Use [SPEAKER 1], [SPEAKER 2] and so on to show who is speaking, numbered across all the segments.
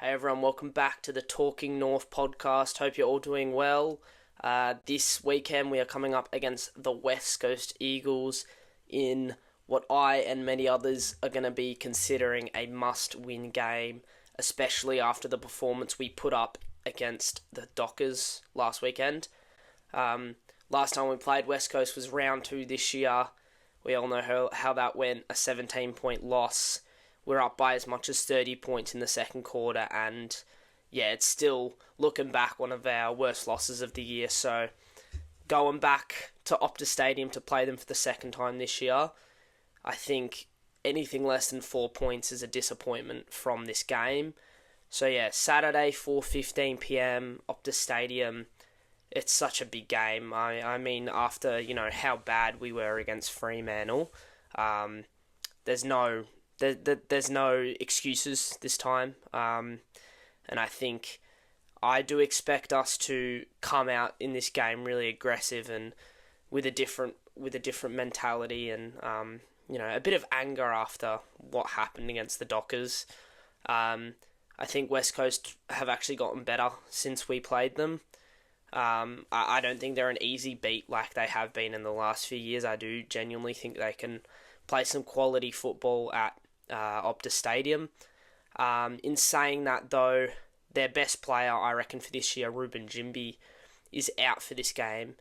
[SPEAKER 1] Hey everyone, welcome back to the Talking North podcast. Hope you're all doing well. This weekend we are coming up against the West Coast Eagles in what I and many others are going to be considering a must-win game, especially after the performance we put up against the Dockers last weekend. Last time we played West Coast was round 2 this year. We all know how that went, a 17-point loss. We're up by as much as 30 points in the second quarter, and yeah, it's still, looking back, one of our worst losses of the year. So going back to Optus Stadium to play them for the second time this year, I think anything less than 4 points is a disappointment from this game. So yeah, Saturday, 4:15 p.m, Optus Stadium. It's such a big game. I mean, after, how bad we were against Fremantle, there's no excuses this time, and I think I do expect us to come out in this game really aggressive and with a different mentality and a bit of anger after what happened against the Dockers. I think West Coast have actually gotten better since we played them. I don't think they're an easy beat like they have been in the last few years. I do genuinely think they can play some quality football at Optus Stadium. In saying that, though, their best player, I reckon, for this year, Ruben Jimby, is out for this game.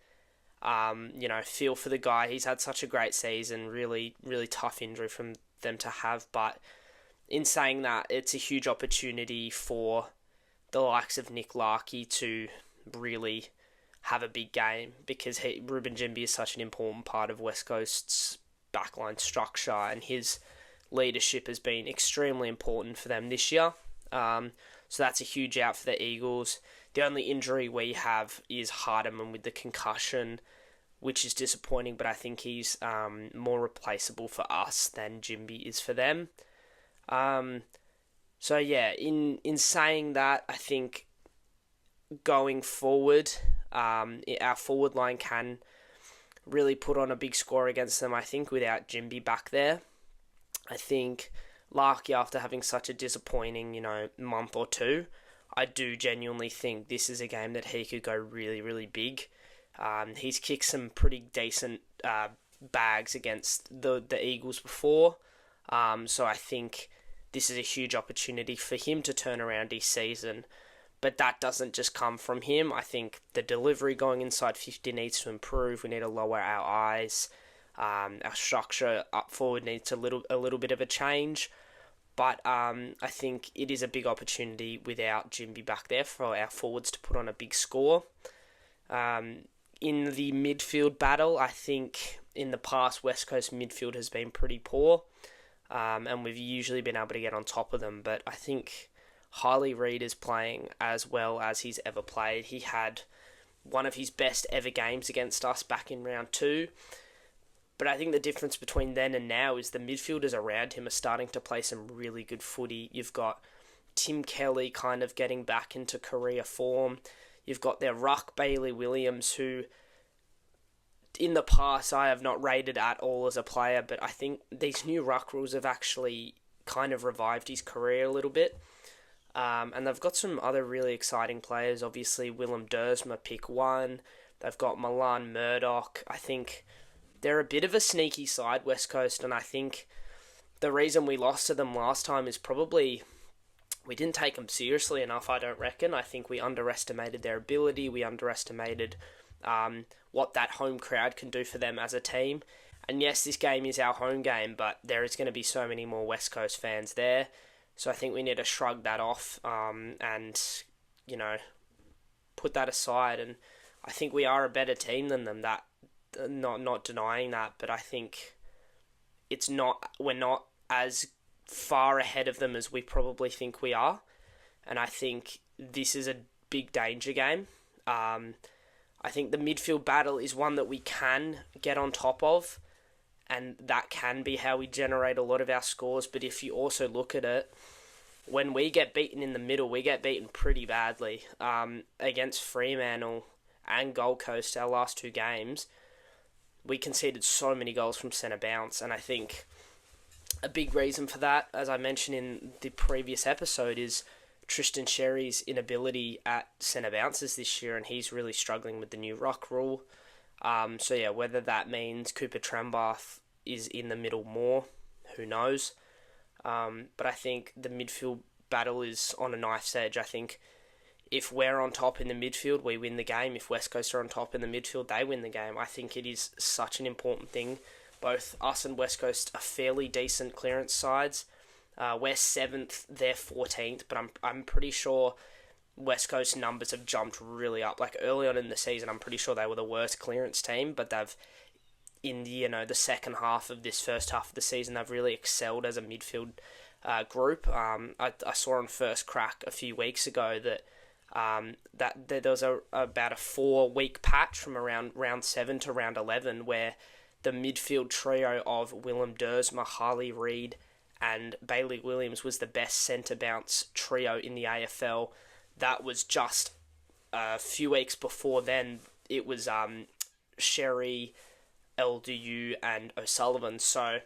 [SPEAKER 1] Feel for the guy. He's had such a great season. Really, really tough injury from them to have. But in saying that, it's a huge opportunity for the likes of Nick Larkey to really have a big game, because Ruben Jimby is such an important part of West Coast's backline structure, and his leadership has been extremely important for them this year. So that's a huge out for the Eagles. The only injury we have is Hardeman with the concussion, which is disappointing, but I think he's more replaceable for us than Jimby is for them. So yeah, in saying that, I think going forward, our forward line can really put on a big score against them, I think, without Jimby back there. I think Larky, after having such a disappointing, month or two, I do genuinely think this is a game that he could go really, really big. He's kicked some pretty decent bags against the Eagles before, so I think this is a huge opportunity for him to turn around his season. But that doesn't just come from him. I think the delivery going inside 50 needs to improve. We need to lower our eyes. Our structure up forward needs a little bit of a change. But I think it is a big opportunity without Jimby back there for our forwards to put on a big score. In the midfield battle, I think in the past West Coast midfield has been pretty poor. And we've usually been able to get on top of them. But I think Harley Reid is playing as well as he's ever played. He had one of his best ever games against us back in round 2. But I think the difference between then and now is the midfielders around him are starting to play some really good footy. You've got Tim Kelly kind of getting back into career form. You've got their ruck, Bailey Williams, who in the past I have not rated at all as a player, but I think these new ruck rules have actually kind of revived his career a little bit. And they've got some other really exciting players. Obviously, Willem Dersma, pick 1. They've got Milan Murdoch. I think they're a bit of a sneaky side, West Coast, and I think the reason we lost to them last time is probably we didn't take them seriously enough, I don't reckon. I think we underestimated their ability. We underestimated what that home crowd can do for them as a team. And yes, this game is our home game, but there is going to be so many more West Coast fans there. So I think we need to shrug that off and, put that aside. And I think we are a better team than them. That not denying that, but I think we're not as far ahead of them as we probably think we are. And I think this is a big danger game. I think the midfield battle is one that we can get on top of, and that can be how we generate a lot of our scores. But if you also look at it, when we get beaten in the middle, we get beaten pretty badly. Against Fremantle and Gold Coast, our last 2 games, we conceded so many goals from centre bounce, and I think a big reason for that, as I mentioned in the previous episode, is Tristan Sherry's inability at centre bounces this year, and he's really struggling with the new ruck rule. So yeah, whether that means Cooper Trembath is in the middle more, who knows? But I think the midfield battle is on a knife's edge. I think if we're on top in the midfield, we win the game. If West Coast are on top in the midfield, they win the game. I think it is such an important thing. Both us and West Coast are fairly decent clearance sides. We're 7th, they're 14th, but I'm pretty sure West Coast numbers have jumped really up. Like early on in the season, I'm pretty sure they were the worst clearance team, but they've in the second half of this first half of the season, they've really excelled as a midfield group. I saw on First Crack a few weeks ago that there was about a 4-week patch from around round 7 to round 11 where the midfield trio of Willem Dersma, Harley Reid, and Bailey Williams was the best centre bounce trio in the AFL. That was just a few weeks before then. It was Sherry, LDU, and O'Sullivan. So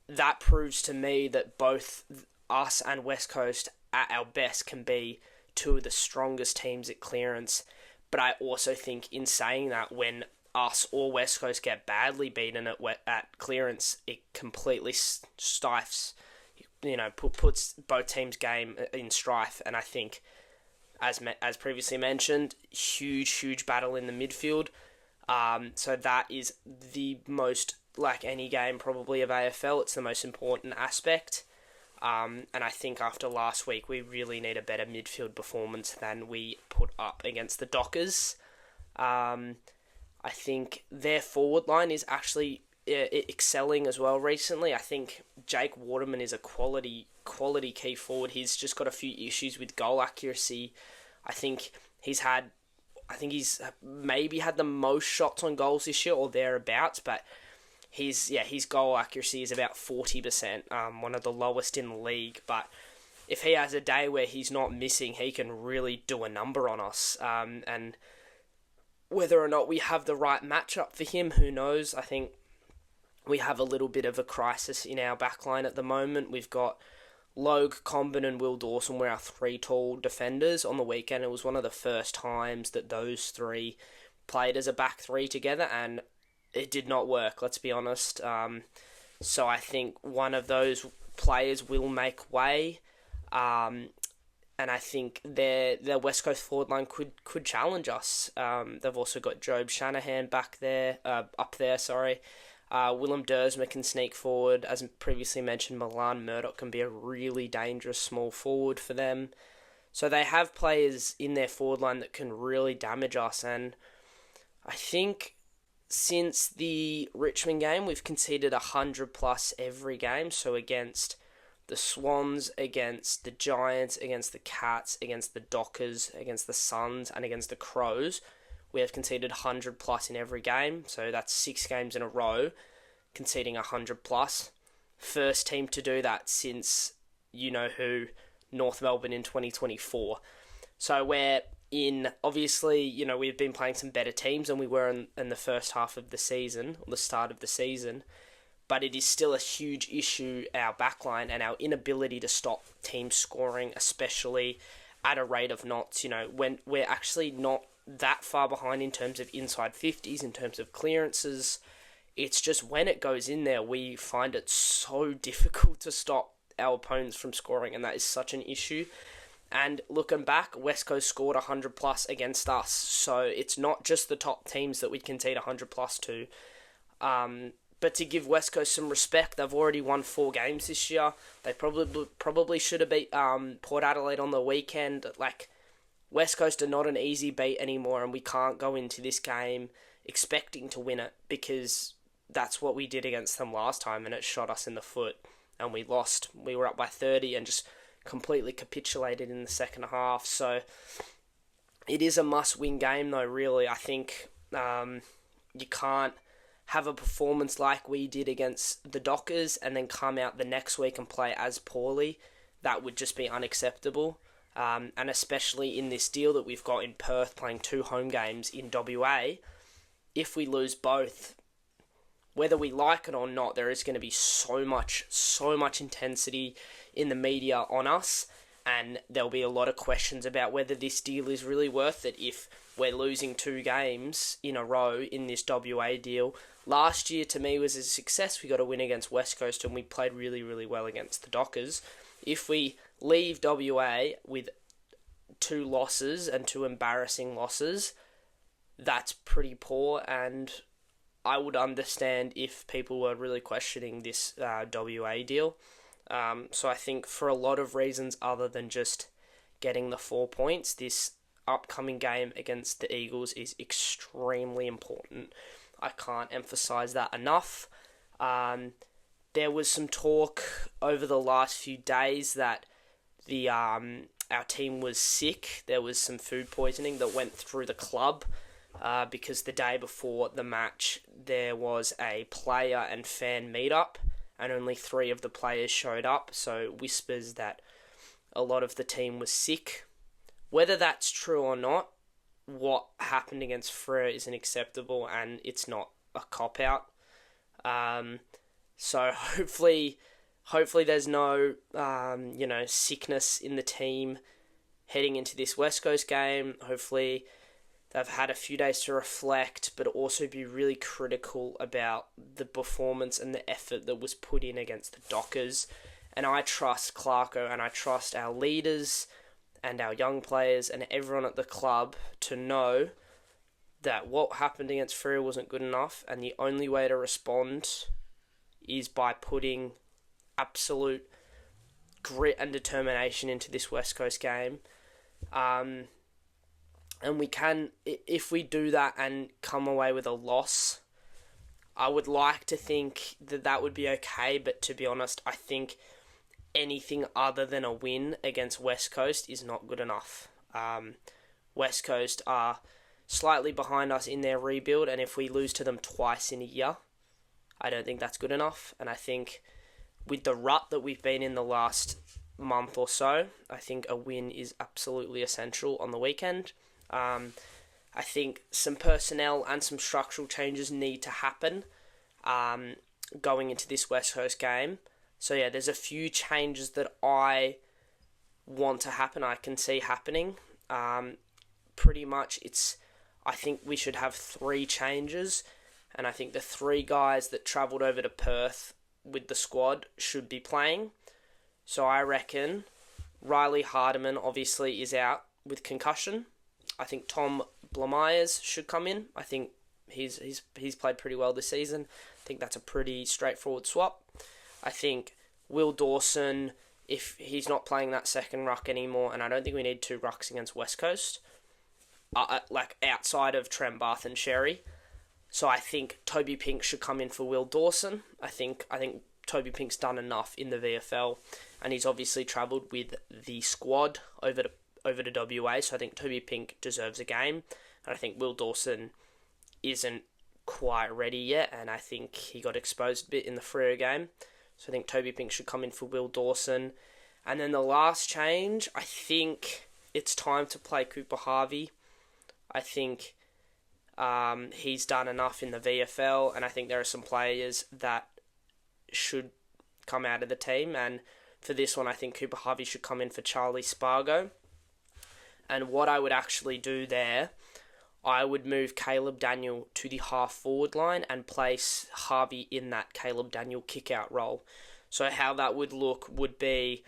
[SPEAKER 1] that proves to me that both us and West Coast at our best can be two of the strongest teams at clearance. But I also think in saying that, when us or West Coast get badly beaten at clearance, it completely stifles, puts both teams' game in strife. And I think, as previously mentioned, huge battle in the midfield. So that is the most, like any game probably of AFL, it's the most important aspect. And I think after last week, we really need a better midfield performance than we put up against the Dockers. I think their forward line is actually excelling as well recently. I think Jake Waterman is a quality key forward. He's just got a few issues with goal accuracy. I think he's maybe had the most shots on goals this year or thereabouts, but his goal accuracy is about 40%, one of the lowest in the league. But if he has a day where he's not missing, he can really do a number on us. And whether or not we have the right matchup for him, who knows? I think we have a little bit of a crisis in our backline at the moment. We've got Logue, Comben, and Will Dawson were our 3 tall defenders on the weekend. It was one of the first times that those 3 played as a back 3 together, and it did not work, let's be honest. So I think one of those players will make way. And I think their West Coast forward line could challenge us. They've also got Job Shanahan up there. Willem Dersma can sneak forward. As previously mentioned, Milan Murdoch can be a really dangerous small forward for them. So they have players in their forward line that can really damage us. And I think since the Richmond game, we've conceded 100 plus every game. So against the Swans, against the Giants, against the Cats, against the Dockers, against the Suns, and against the Crows, we have conceded 100 plus in every game. So that's 6 games in a row, conceding 100 plus. First team to do that since, North Melbourne in 2024. So we're in, obviously, we've been playing some better teams than we were in the first half of the season, or the start of the season. But it is still a huge issue, our backline, and our inability to stop teams scoring, especially at a rate of knots. When we're actually not that far behind in terms of inside 50s, in terms of clearances. It's just when it goes in there, we find it so difficult to stop our opponents from scoring, and that is such an issue. And looking back, West Coast scored 100 plus against us, so it's not just the top teams that we concede 100 plus to. But to give West Coast some respect, they've already won 4 games this year. They probably should have beat Port Adelaide on the weekend. West Coast are not an easy beat anymore, and we can't go into this game expecting to win it, because that's what we did against them last time, and it shot us in the foot, and we lost. We were up by 30 and just completely capitulated in the second half. So it is a must-win game, though, really. I think you can't have a performance like we did against the Dockers and then come out the next week and play as poorly. That would just be unacceptable. And especially in this deal that we've got in Perth, playing 2 home games in WA, if we lose both, whether we like it or not, there is going to be so much intensity in the media on us. and there'll be a lot of questions about whether this deal is really worth it if we're losing 2 games in a row in this WA deal. Last year, to me, was a success. We got a win against West Coast, and we played really, really well against the Dockers. If we leave WA with 2 losses and 2 embarrassing losses, that's pretty poor, and I would understand if people were really questioning this WA deal. So I think for a lot of reasons other than just getting the 4 points, this upcoming game against the Eagles is extremely important. I can't emphasize that enough. There was some talk over the last few days that our team was sick. There was some food poisoning that went through the club because the day before the match there was a player and fan meetup and only 3 of the players showed up. So whispers that a lot of the team was sick. Whether that's true or not, what happened against Freo isn't acceptable and it's not a cop-out. So hopefully there's no, sickness in the team heading into this West Coast game. Hopefully they've had a few days to reflect, but also be really critical about the performance and the effort that was put in against the Dockers. And I trust Clarko and I trust our leaders and our young players and everyone at the club to know that what happened against Freo wasn't good enough, and the only way to respond is by putting absolute grit and determination into this West Coast game. And we can, if we do that and come away with a loss, I would like to think that would be okay, but to be honest, I think anything other than a win against West Coast is not good enough. West Coast are slightly behind us in their rebuild, and if we lose to them twice in a year, I don't think that's good enough. And I think with the rut that we've been in the last month or so, I think a win is absolutely essential on the weekend. I think some personnel and some structural changes need to happen going into this West Coast game. So yeah, there's a few changes that I want to happen, I can see happening. Pretty much I think we should have 3 changes, and I think the 3 guys that travelled over to Perth with the squad should be playing. So I reckon Riley Hardiman obviously is out with concussion. I think Tom Blamires should come in. I think he's played pretty well this season. I think that's a pretty straightforward swap. I think Will Dawson, if he's not playing that second ruck anymore, and I don't think we need 2 rucks against West Coast, outside of Trent Barth and Sherry. So I think Toby Pink should come in for Will Dawson. I think Toby Pink's done enough in the VFL, and he's obviously travelled with the squad over to WA, so I think Toby Pink deserves a game, and I think Will Dawson isn't quite ready yet, and I think he got exposed a bit in the Freo game. So I think Toby Pink should come in for Will Dawson. And then the last change, I think it's time to play Cooper Harvey. I think he's done enough in the VFL, and I think there are some players that should come out of the team. And for this one, I think Cooper Harvey should come in for Charlie Spargo. And what I would actually do there, I would move Caleb Daniel to the half-forward line and place Harvey in that Caleb Daniel kick-out role. So how that would look would be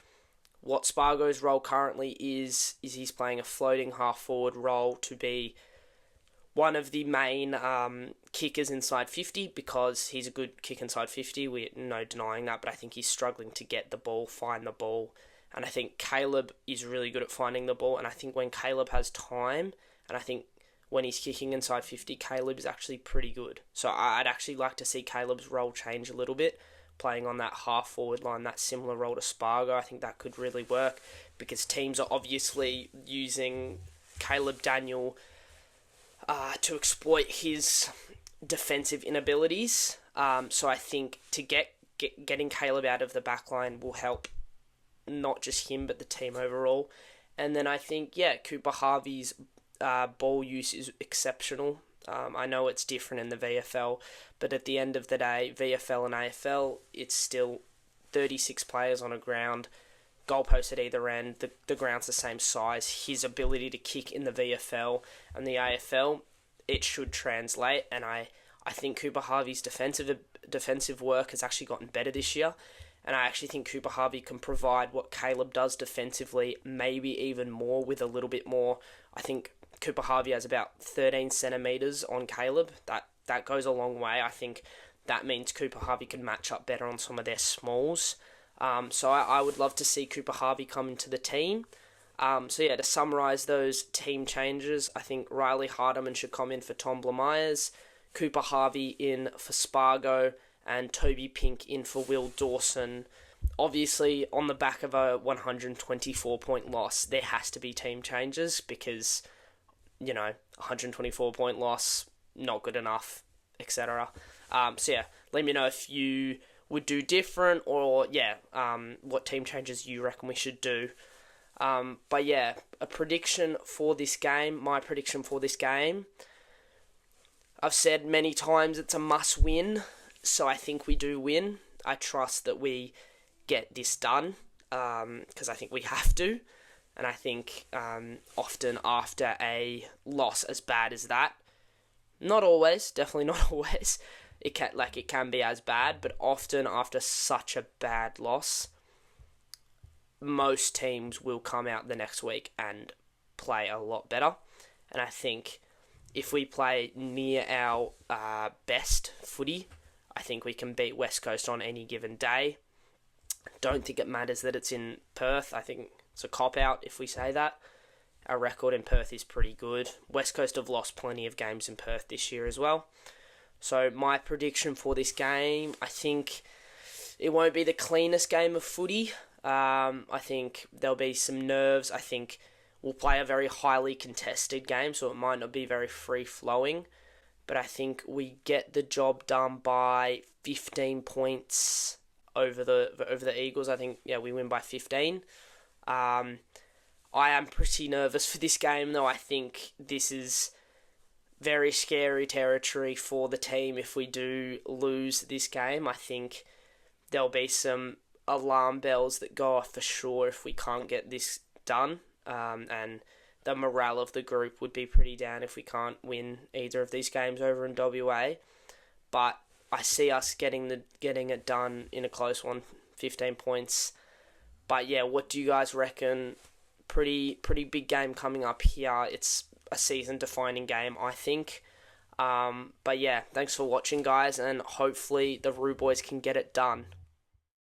[SPEAKER 1] what Spargo's role currently is he's playing a floating half-forward role to be one of the main kickers inside 50, because he's a good kick inside 50. We're no denying that, but I think he's struggling to get the ball, find the ball. And I think Caleb is really good at finding the ball. And I think when Caleb has time, and I think when he's kicking inside 50, Caleb is actually pretty good. So I'd actually like to see Caleb's role change a little bit, playing on that half-forward line, that similar role to Spargo. I think that could really work, because teams are obviously using Caleb Daniel to exploit his defensive inabilities. So I think to getting Caleb out of the backline will help not just him, but the team overall. And then I think, Cooper Harvey's ball use is exceptional. I know it's different in the VFL, but at the end of the day, VFL and AFL, it's still 36 players on a ground, goalposts at either end, the ground's the same size, his ability to kick in the VFL and the AFL, it should translate. And I think Cooper Harvey's defensive work has actually gotten better this year. And I actually think Cooper Harvey can provide what Caleb does defensively, maybe even more with a little bit more. I think Cooper Harvey has about 13 centimetres on Caleb. That goes a long way. I think that means Cooper Harvey can match up better on some of their smalls. So I would love to see Cooper Harvey come into the team. To summarise those team changes, I think Riley Hardiman should come in for Tom Myers, Cooper Harvey in for Spargo, and Toby Pink in for Will Dawson. Obviously, on the back of a 124-point loss, there has to be team changes because, 124-point loss, not good enough, etc. Let me know if you would do different or, what team changes you reckon we should do. A prediction for this game, my prediction for this game, I've said many times it's a must-win. So I think we do win. I trust that we get this done because I think we have to. And I think often after a loss as bad as that, not always, definitely not always, it can be as bad, but often after such a bad loss, most teams will come out the next week and play a lot better. And I think if we play near our best footy, I think we can beat West Coast on any given day. Don't think it matters that it's in Perth. I think it's a cop-out if we say that. Our record in Perth is pretty good. West Coast have lost plenty of games in Perth this year as well. So my prediction for this game, I think it won't be the cleanest game of footy. I think there'll be some nerves. I think we'll play a very highly contested game, so it might not be very free-flowing. But I think we get the job done by 15 points over the Eagles. I think, we win by 15. I am pretty nervous for this game, though. I think this is very scary territory for the team if we do lose this game. I think there'll be some alarm bells that go off for sure if we can't get this done. And the morale of the group would be pretty down if we can't win either of these games over in WA. But I see us getting it done in a close one, 15 points. But what do you guys reckon? Pretty big game coming up here. It's a season-defining game, I think. Thanks for watching, guys, and hopefully the Roo Boys can get it done.